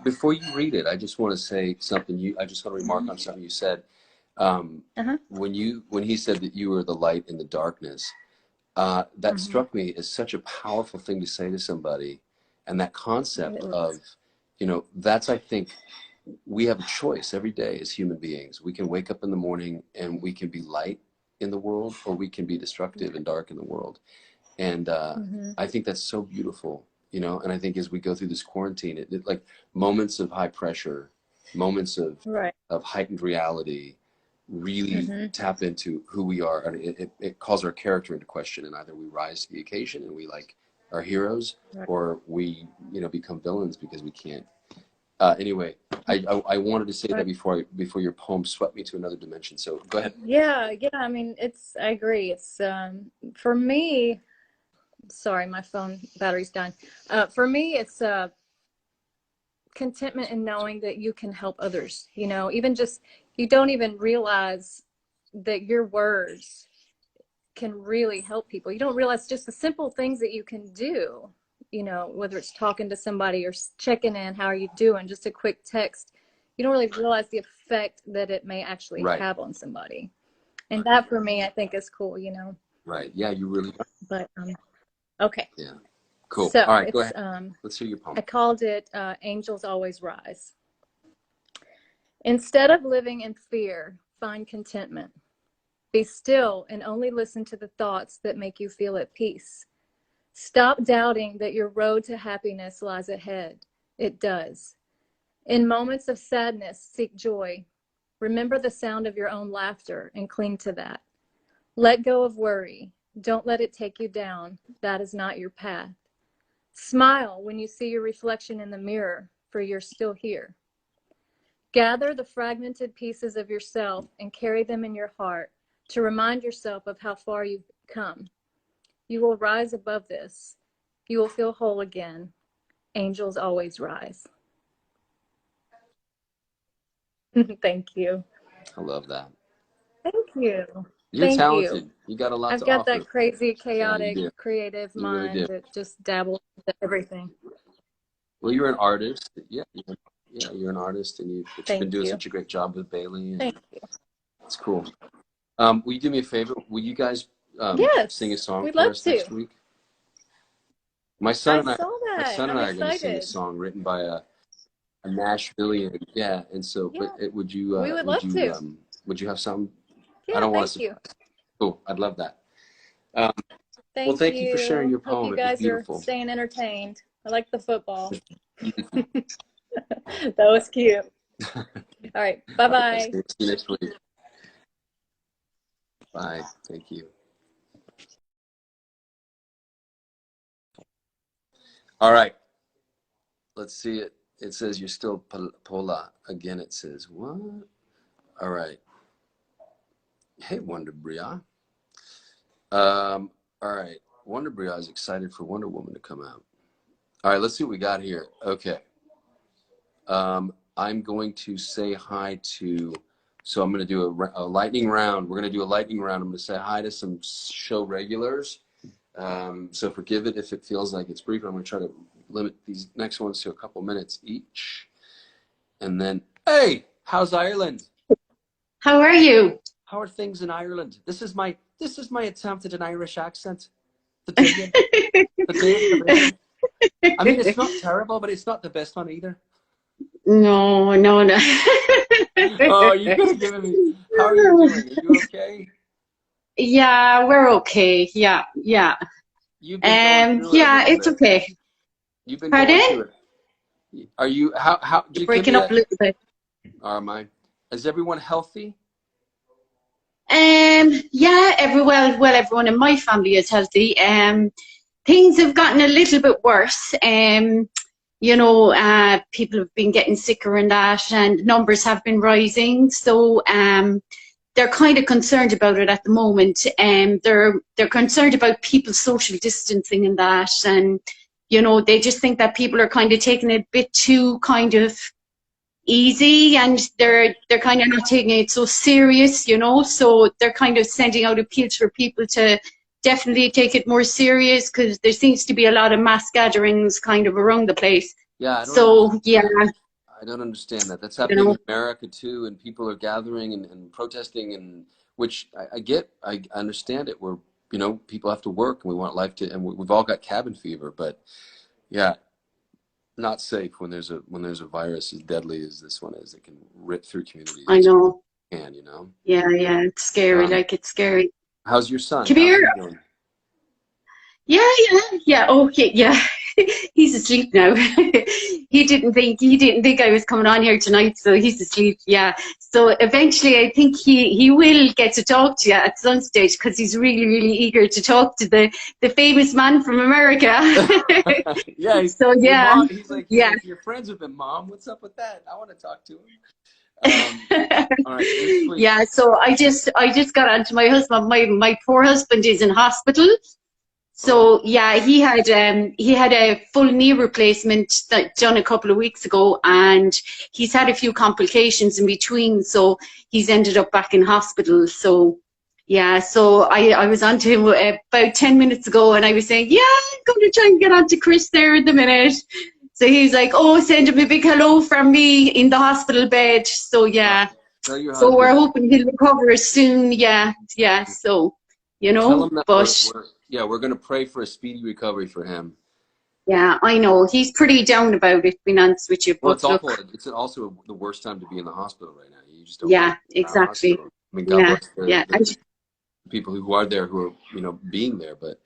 read it, I just want to say something. I just want to remark on something you said. When he said that you were the light in the darkness, that struck me as such a powerful thing to say to somebody. And that concept of, you know, that's, I think, we have a choice every day as human beings. We can wake up in the morning and we can be light in the world, or we can be destructive and dark in the world. And I think that's so beautiful, you know. And I think as we go through this quarantine, it like moments of high pressure, moments of heightened reality, really tap into who we are, and it calls our character into question. And either we rise to the occasion and we like are heroes, or we, you know, become villains because we can't. Anyway, I wanted to say that before your poem swept me to another dimension. So go ahead. Yeah. I mean, I agree. It's for me. Sorry, my phone battery's dying. For me, it's contentment in knowing that you can help others. You know, even just, you don't even realize that your words can really help people. You don't realize just the simple things that you can do, you know, whether it's talking to somebody or checking in, how are you doing, just a quick text. You don't really realize the effect that it may actually have on somebody. And that for me, I think is cool, you know. Right. Yeah, you really are. But okay. Yeah. Cool. So all right, go ahead. Let's hear your poem. I called it Angels Always Rise. Instead of living in fear, find contentment. Be still and only listen to the thoughts that make you feel at peace. Stop doubting that your road to happiness lies ahead. It does. In moments of sadness, seek joy. Remember the sound of your own laughter and cling to that. Let go of worry. Don't let it take you down. That is not your path. Smile when you see your reflection in the mirror, for you're still here. Gather the fragmented pieces of yourself and carry them in your heart to remind yourself of how far you've come. You will rise above this. You will feel whole again. Angels always rise. Thank you. I love that. Thank you. You're talented. You got a lot to offer. I've got that crazy, chaotic, creative mind that just dabbles into everything. Well, you're an artist. Yeah, you're an artist, and you've been doing such a great job with Bailey. Thank you. It's cool. Will you do me a favor? Will you guys sing a song for us next week? My son and I are going to sing a song written by a Nashvilleian. Yeah, and so, but would you? We would love to. Would you have something? Yeah, I don't want to. Cool. I'd love that. Thank you for sharing your poem. Hope you guys are staying entertained. I like the football. That was cute. All right. Bye-bye. See you next week. Bye. Thank you. All right. Let's see it. It says you're still Pola. Again, it says, what? All right. Hey, Wonder Bria. All right. Wonder Bria is excited for Wonder Woman to come out. All right, let's see what we got here. Okay. I'm going to say hi to, so I'm going to do a lightning round. We're going to do a lightning round. I'm going to say hi to some show regulars. So forgive it if it feels like it's brief. I'm going to try to limit these next ones to a couple minutes each. And then, hey, how's Ireland? How are you? How are things in Ireland? This is my attempt at an Irish accent. The day. I mean, it's not terrible, but it's not the best one either. No. Oh, you could have given me. How are you doing? Are you okay? Yeah, we're okay. Yeah. You've been going through yeah, it's bit. okay. You've been Pardon? going through it. Are you? How? You're breaking up a little bit. Am I? Is everyone healthy? Yeah, everyone in my family is healthy. Things have gotten a little bit worse. You know, people have been getting sicker and that, and numbers have been rising. So they're kind of concerned about it at the moment. They're concerned about people social distancing and that, and you know, they just think that people are kind of taking it a bit too kind of easy, and they're kind of not taking it so serious, you know. So they're kind of sending out appeals for people to definitely take it more serious, because there seems to be a lot of mass gatherings kind of around the place. Yeah. I don't understand that. That's happening in America too, and people are gathering and protesting, and which I get. I understand it. We're, you know, people have to work, and we want life to, and we've all got cabin fever, but yeah, not safe when there's a virus as deadly as this one is. It can rip through communities. I know. And you know. Yeah, it's scary. It's scary. How's your son? Come here. Yeah. Okay, yeah. He's asleep now. He didn't think I was coming on here tonight, so he's asleep. Yeah. So eventually, I think he will get to talk to you at some stage, because he's really, really eager to talk to the famous man from America. Yeah. So yeah. Mom, he's like, you're friends with him, Mom. What's up with that? I want to talk to him. All right, yeah. So I just got onto my husband. My poor husband is in hospital. So yeah, he had a full knee replacement done a couple of weeks ago, and he's had a few complications in between. So he's ended up back in hospital. So yeah, so I was on to him about 10 minutes ago, and I was saying, yeah, I'm going to try and get on to Chris there in a minute. So he's like, oh, send him a big hello from me in the hospital bed. So yeah, so we're hoping he'll recover soon. Yeah. So, you know, but we're going to pray for a speedy recovery for him. Yeah, I know. He's pretty down about it, being honest with you. Well, it's awful. It's also the worst time to be in the hospital right now. You just don't. Yeah, exactly. I mean, God bless the people who are there, who are, you know, being there, but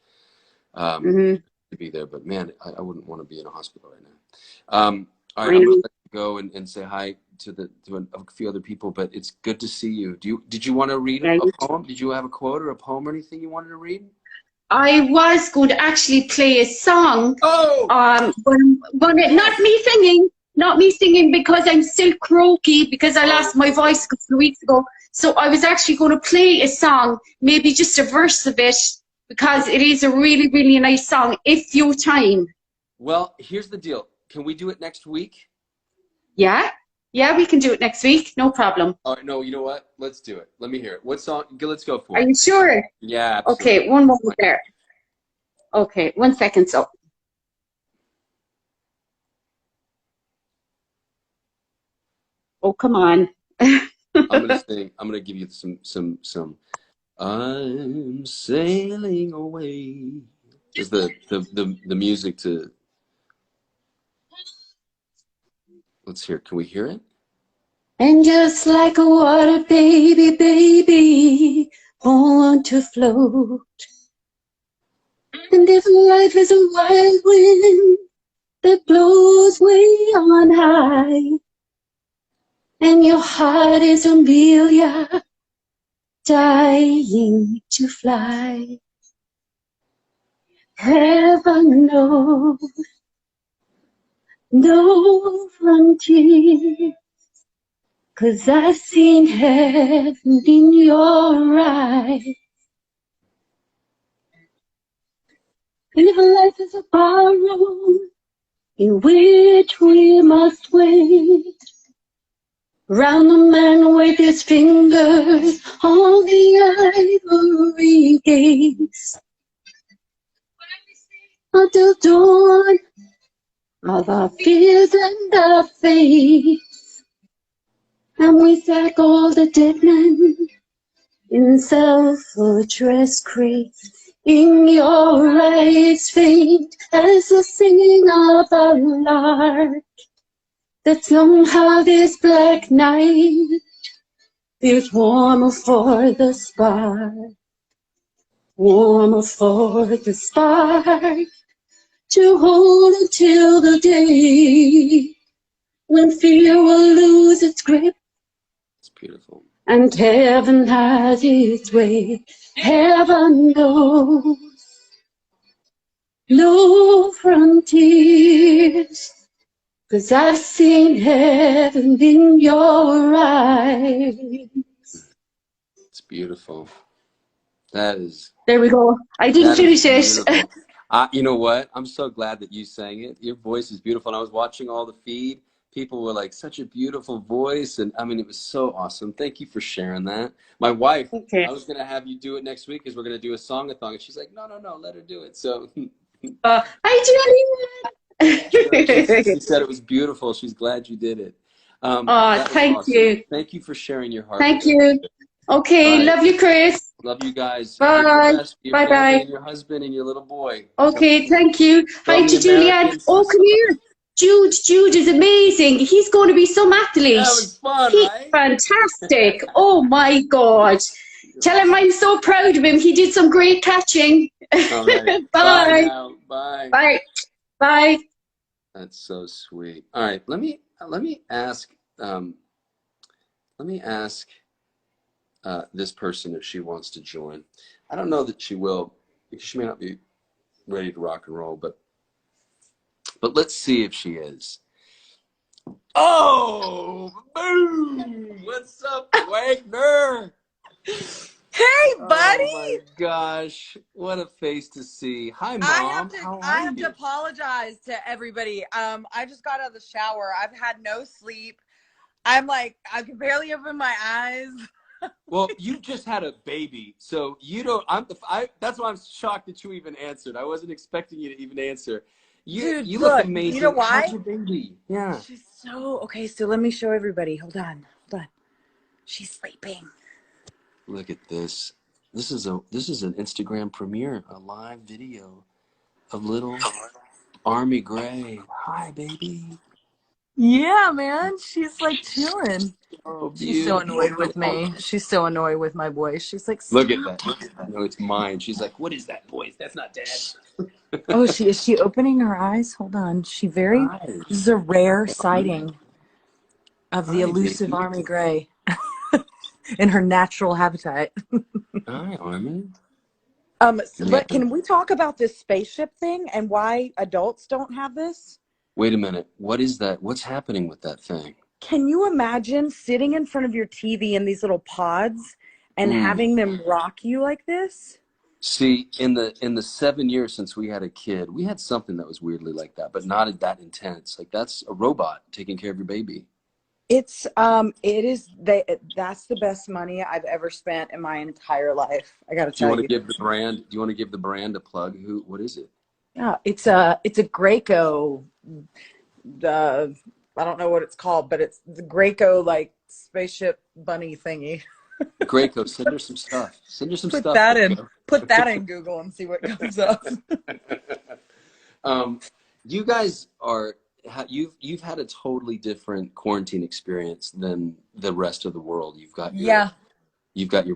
to be there. But man, I wouldn't want to be in a hospital right now. All right, I'm going to let you go and say hi to a few other people, but it's good to see you. Did you want to read a poem? Did you have a quote or a poem or anything you wanted to read? I was going to actually play a song. Oh! But not me singing because I'm still croaky, because I lost my voice a couple of weeks ago. So I was actually going to play a song, maybe just a verse of it, because it is a really, really nice song, if you have time. Well, here's the deal. Can we do it next week? Yeah, we can do it next week. No problem. All right, no, you know what? Let's do it. Let me hear it. What song? Let's go for it. Are you sure? Yeah, absolutely. Okay, one moment there. Okay, 1 second. So. Oh, come on. I'm gonna sing. I'm gonna give you some. I'm sailing away. Is the music to? Let's hear. Can we hear it? And just like a water baby, born to float. And if life is a wild wind that blows way on high, and your heart is Amelia, dying to fly, heaven knows, no frontier, 'cause I've seen heaven in your eyes. And if life is a barroom in which we must wait, round the man with his fingers on the ivory gates, until dawn All the fears and the faith, and with that all the dead men in self-address crate. In your eyes faint as the singing of a lark, that somehow this black night feels warmer for the spark, warmer for the spark, to hold until the day when fear will lose its grip. It's beautiful. And heaven has its way. Heaven knows no frontiers, 'cause I've seen heaven in your eyes. It's beautiful. That is. There we go. I didn't finish it. You know what? I'm so glad that you sang it. Your voice is beautiful. And I was watching all the feed. People were like, such a beautiful voice. And I mean, it was so awesome. Thank you for sharing that. My wife, I was going to have you do it next week because we're going to do a song-a-thon. And she's like, no, let her do it. So I did. She said it was beautiful. She's glad you did it. Thank you. Thank you for sharing your heart. Thank you. Okay, right. Love you, Chris. Love you guys. Bye. Bye. And your husband and your little boy. Okay, thank you. Hi to Julianne. Oh, come here. Jude is amazing. He's going to be some athlete. That was fun, He's right? fantastic. Oh my God. Tell him I'm so proud of him. He did some great catching. All right. Bye. Bye. Bye. Bye. That's so sweet. All right, let me ask this person if she wants to join. I don't know that she will, because she may not be ready to rock and roll, but let's see if she is. Oh, boom! What's up, Wagner? Hey, buddy! Oh my gosh, what a face to see. Hi, Mom. I have to apologize to everybody. I just got out of the shower. I've had no sleep. I'm like, I can barely open my eyes. Well, you just had a baby, so you don't. That's why I'm shocked that you even answered. I wasn't expecting you to even answer. Dude, you look amazing. You know why? How's your baby? Yeah. She's so okay. So let me show everybody. Hold on. She's sleeping. Look at this. This is an Instagram premiere, a live video of little Army Gray. Hi, baby. Yeah, man. She's like chilling. Oh, she's so annoyed with me. She's so annoyed with my voice. She's like, look at that. No, it's mine. She's like, what is that voice? That's not Dad's. Oh, is she opening her eyes? Hold on. This is a rare sighting of the elusive baby. Army Gray in her natural habitat. Hi, Army. But can we talk about this spaceship thing and why adults don't have this? Wait a minute. What is that? What's happening with that thing? Can you imagine sitting in front of your TV in these little pods and having them rock you like this? See, in the 7 years since we had a kid, we had something that was weirdly like that, but not that intense. Like, that's a robot taking care of your baby. That's the best money I've ever spent in my entire life. I got to tell you. Do you want to give the brand a plug? What is it? Yeah, it's a Graco. I don't know what it's called, but it's the Graco like spaceship bunny thingy. Graco, send her some stuff. Put that in Google and see what comes up. You guys you've had a totally different quarantine experience than the rest of the world. You've got your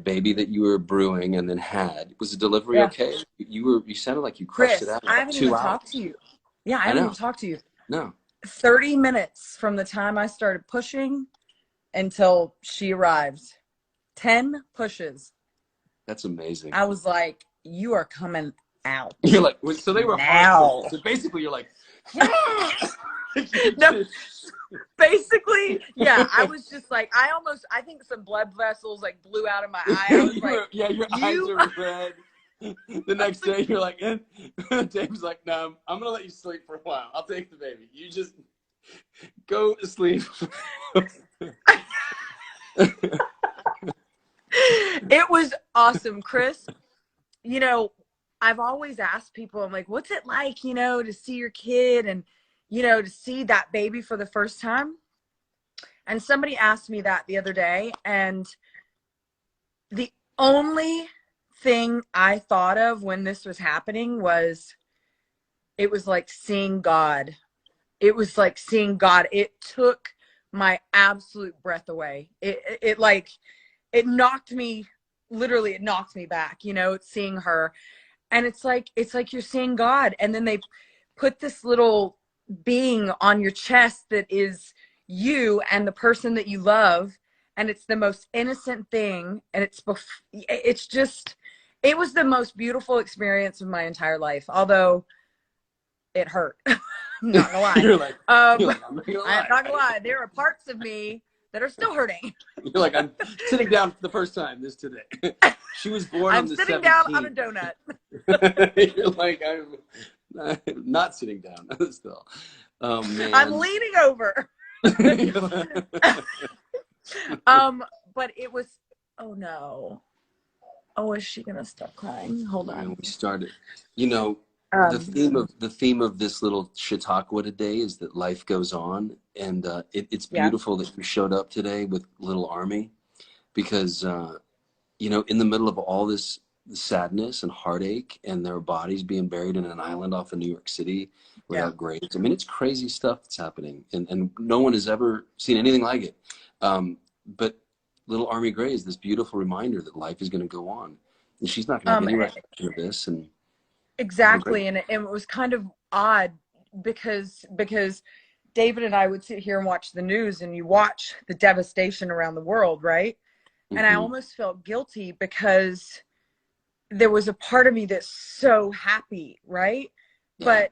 baby that you were brewing and then had. Was the delivery okay? You sounded like you crushed it out. I haven't even talked to you. Yeah, I haven't even talked to you. No. 30 minutes from the time I started pushing until she arrived. 10 pushes. That's amazing. I was like, you are coming out. You're like, so they were now. So basically you're like, no, basically, yeah, I was just like, I think some blood vessels like blew out of my eye. I was like, your eyes are red. The next day you're like, Dave's like, no, I'm gonna let you sleep for a while. I'll take the baby. You just go to sleep. It was awesome, Chris. You know, I've always asked people, I'm like, what's it like, to see your kid? And, you know, to see that baby for the first time. And somebody asked me that the other day, and the only thing I thought of when this was happening was, it was like seeing God. It was like seeing God. It took my absolute breath away. It knocked me, literally, it knocked me back, you know, seeing her. And it's like you're seeing God. And then they put this little being on your chest that is you and the person that you love. And it's the most innocent thing. And it's just, it was the most beautiful experience of my entire life. Although it hurt. I'm not gonna lie. You're like, I'm not gonna lie. I'm not gonna lie. There are parts of me that are still hurting. You're like, I'm sitting down for the first time today. She was born on the 17th. I'm sitting down on a donut. You're like, I'm not sitting down still. Oh man. I'm leaning over. But it was, oh no. Oh, is she gonna stop crying? Hold on. And we started. You know, the theme of this little Chautauqua today is that life goes on, and it's beautiful that you showed up today with Little Army, because you know, in the middle of all this sadness and heartache, and their bodies being buried in an island off of New York City without graves. I mean, it's crazy stuff that's happening, and no one has ever seen anything like it. But Little Army Gray is this beautiful reminder that life is going to go on, and she's not going to have any recollection of this. And exactly, and it was kind of odd because David and I would sit here and watch the news, and you watch the devastation around the world, right? And I almost felt guilty because there was a part of me that's so happy, right? Yeah.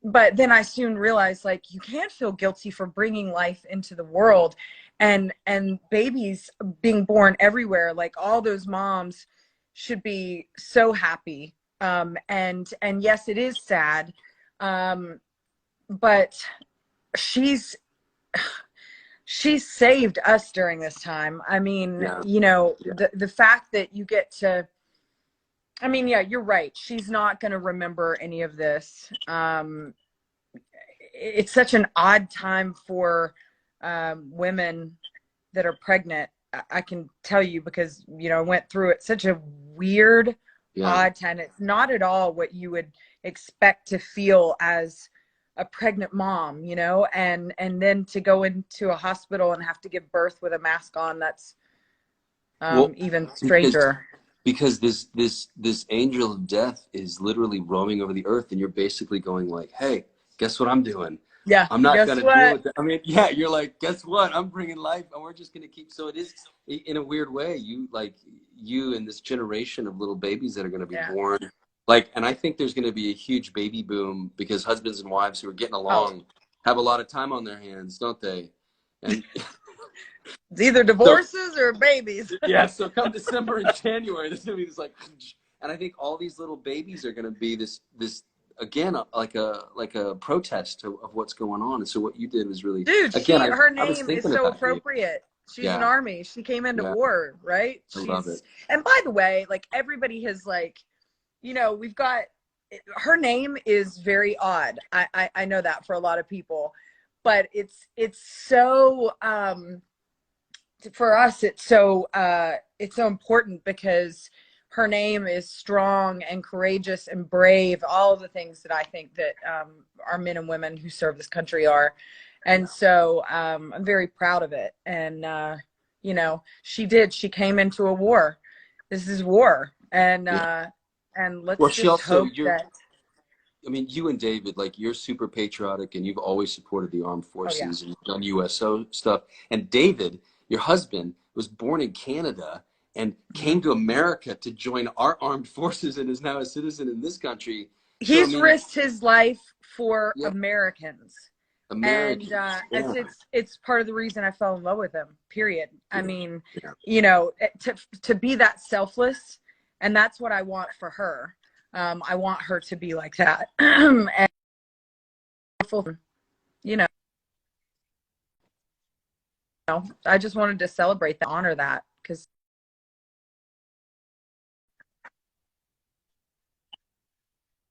But then I soon realized, like, you can't feel guilty for bringing life into the world, and babies being born everywhere. Like, all those moms should be so happy. And yes, it is sad. But she's saved us during this time. I mean, you know, the fact that you get to, I mean, yeah, you're right. She's not going to remember any of this. It's such an odd time for women that are pregnant. I can tell you, because, you know, I went through it. Such a weird, odd time. It's not at all what you would expect to feel as a pregnant mom, you know, and then to go into a hospital and have to give birth with a mask on, that's even stranger. Because this angel of death is literally roaming over the earth, and you're basically going like, hey, guess what I'm doing? Yeah, I'm not going to deal with that. I mean, yeah, you're like, guess what? I'm bringing life, and we're just going to keep. So it is, in a weird way, you and this generation of little babies that are going to be born. Like, and I think there's going to be a huge baby boom, because husbands and wives who are getting along have a lot of time on their hands, don't they? And it's either divorces or babies. Yeah, so come December and January, there's going to be this, like, and I think all these little babies are going to be this again, like a protest of what's going on. And so what you did was really, dude, again, her name is so appropriate. She's an army. She came into war, right? I love it. And by the way, like, everybody has, like, you know, we've got, her name is very odd. I know that for a lot of people, but it's so, for us, it's so important, because her name is strong and courageous and brave, all of the things that I think that our men and women who serve this country are. And so I'm very proud of it. And, you know, she came into a war. This is war. And let's just hope that. I mean, you and David, like, you're super patriotic, and you've always supported the armed forces and done USO stuff. And David, your husband, was born in Canada and came to America to join our armed forces, and is now a citizen in this country. He's risked his life for Americans. And it's part of the reason I fell in love with him, period. I mean, you know, to be that selfless, and that's what I want for her. I want her to be like that. And, you know, I just wanted to celebrate that, honor that, because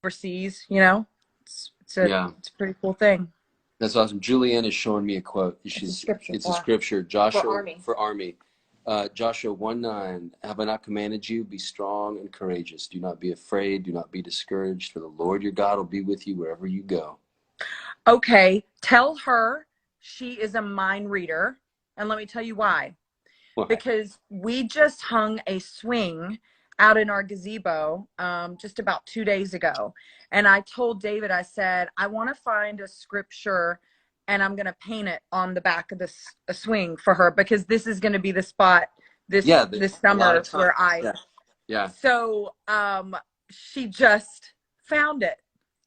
overseas, you know, it's It's a pretty cool thing. That's awesome. Julianne is showing me a quote. It's a scripture. Joshua for Army. Joshua 1:9. Have I not commanded you? Be strong and courageous. Do not be afraid. Do not be discouraged. For the Lord your God will be with you wherever you go. Okay, tell her she is a mind reader, and let me tell you why. Because we just hung a swing out in our gazebo just about 2 days ago. And I told David, I said, I want to find a scripture and I'm going to paint it on the back of this swing for her, because this is going to be the spot this summer where So she just found it.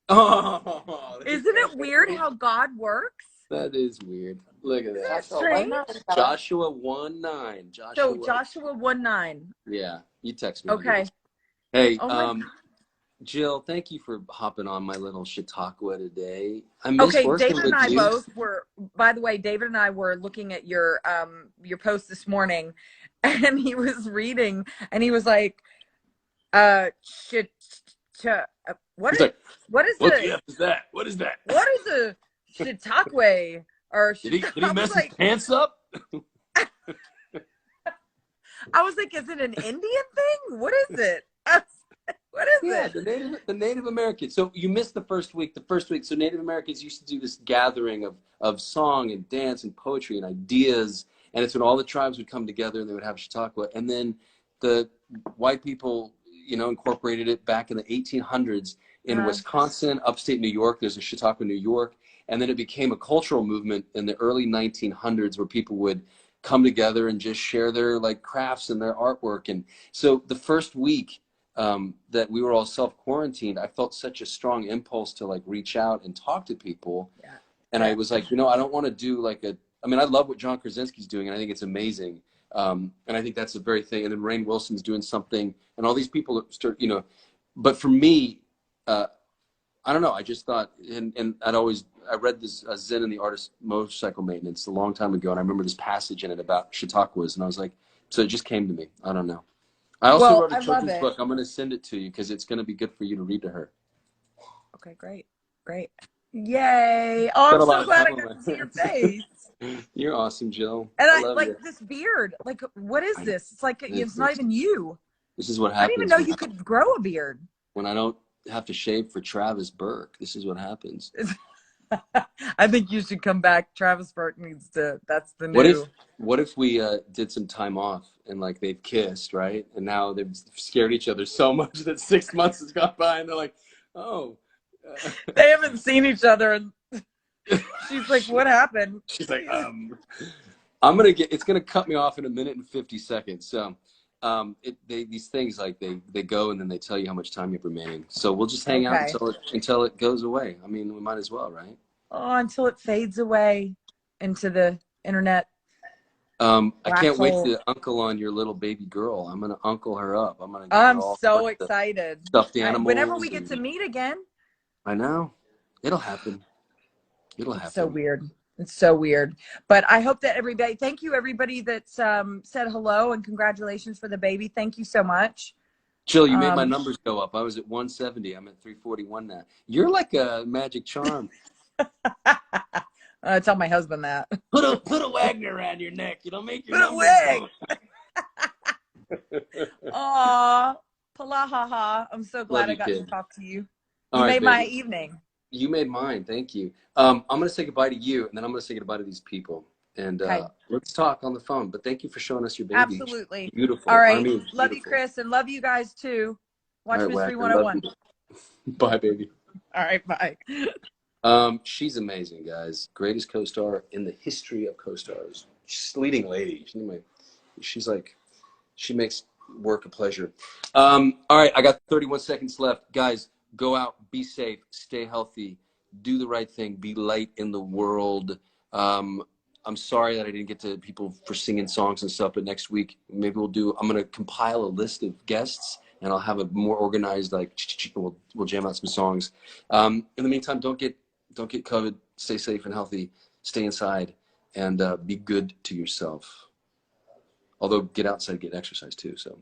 Oh, isn't it weird how God works? That is weird. Look at that. Joshua 1:9. Joshua 1:9. Yeah, you text me. Okay. Hey, Jill, thank you for hopping on my little Chautauqua today. I miss working with you. David and I both were. By the way, David and I were looking at your post this morning, and he was reading, and he was like, what is it? What the F is that? What is that? What is a Chautauqua? Or did he mess his pants up? I was like, is it an Indian thing? What is it? What is it? The Native Americans. So you missed the first week. So Native Americans used to do this gathering of song and dance and poetry and ideas. And it's when all the tribes would come together and they would have Chautauqua. And then the white people, incorporated it back in the 1800s in Wisconsin, upstate New York. There's a Chautauqua, New York. And then it became a cultural movement in the early 1900s where people would come together and just share their crafts and their artwork. And so the first week that we were all self-quarantined, I felt such a strong impulse to reach out and talk to people. Yeah. And I was like, I don't want to do I love what John Krasinski's doing, and I think it's amazing. And I think that's the very thing. And then Rainn Wilson's doing something, and all these people start, but for me, I don't know. I just thought, and I read this Zen and the Artist Motorcycle Maintenance a long time ago, and I remember this passage in it about Chautauquas, and I was like, so it just came to me. I don't know. I also wrote a children's book. I'm going to send it to you because it's going to be good for you to read to her. Okay, great. Yay. Oh, I'm so glad I got to see your face. You're awesome, Jill. And I like you. This beard. What is this? It's it's not even you. This is what happens. I didn't even know you could grow a beard. When I don't have to shave for Travis Burke, this is what happens. I think you should come back. Travis Burke needs to. That's the new. What if we did some time off and they've kissed, right? And now they've scared each other so much that 6 months has gone by, and they're like, oh. They haven't seen each other, and she's like, "What happened?" She's like, it's gonna cut me off in 1 minute and 50 seconds. So, these things they go and then they tell you how much time you have remaining. So we'll just hang out until it goes away. I mean, we might as well, right? Oh, until it fades away into the internet. I can't wait to uncle on your little baby girl. I'm gonna uncle her up. I'm so excited. Stuffed animals. Whenever we get to meet again. I know. It'll happen. It's so weird. It's so weird. But I hope that everybody, thank you everybody that's said hello and congratulations for the baby. Thank you so much. Jill, you made my numbers go up. I was at 170. I'm at 341 now. You're like a magic charm. Tell my husband that. Put a Wagner around your neck. Make your numbers go. Aw, Polaha. I'm so glad I got to talk to you. You made my evening. You made mine. Thank you. I'm going to say goodbye to you, and then I'm going to say goodbye to these people. And let's talk on the phone. But thank you for showing us your baby. Absolutely. Beautiful. All right. Love you, Chris, and love you guys too. Watch Mystery 101. Bye, baby. All right. Bye. She's amazing, guys. Greatest co-star in the history of co-stars. She's a leading lady. She makes work a pleasure. All right. I got 31 seconds left. Guys, go out, be safe, stay healthy, do the right thing, be light in the world. I'm sorry that I didn't get to people for singing songs and stuff, but next week maybe I'm going to compile a list of guests and I'll have a more organized, we'll jam out some songs. In the meantime, don't get COVID, stay safe and healthy, stay inside, and be good to yourself. Although get outside, get exercise too, so.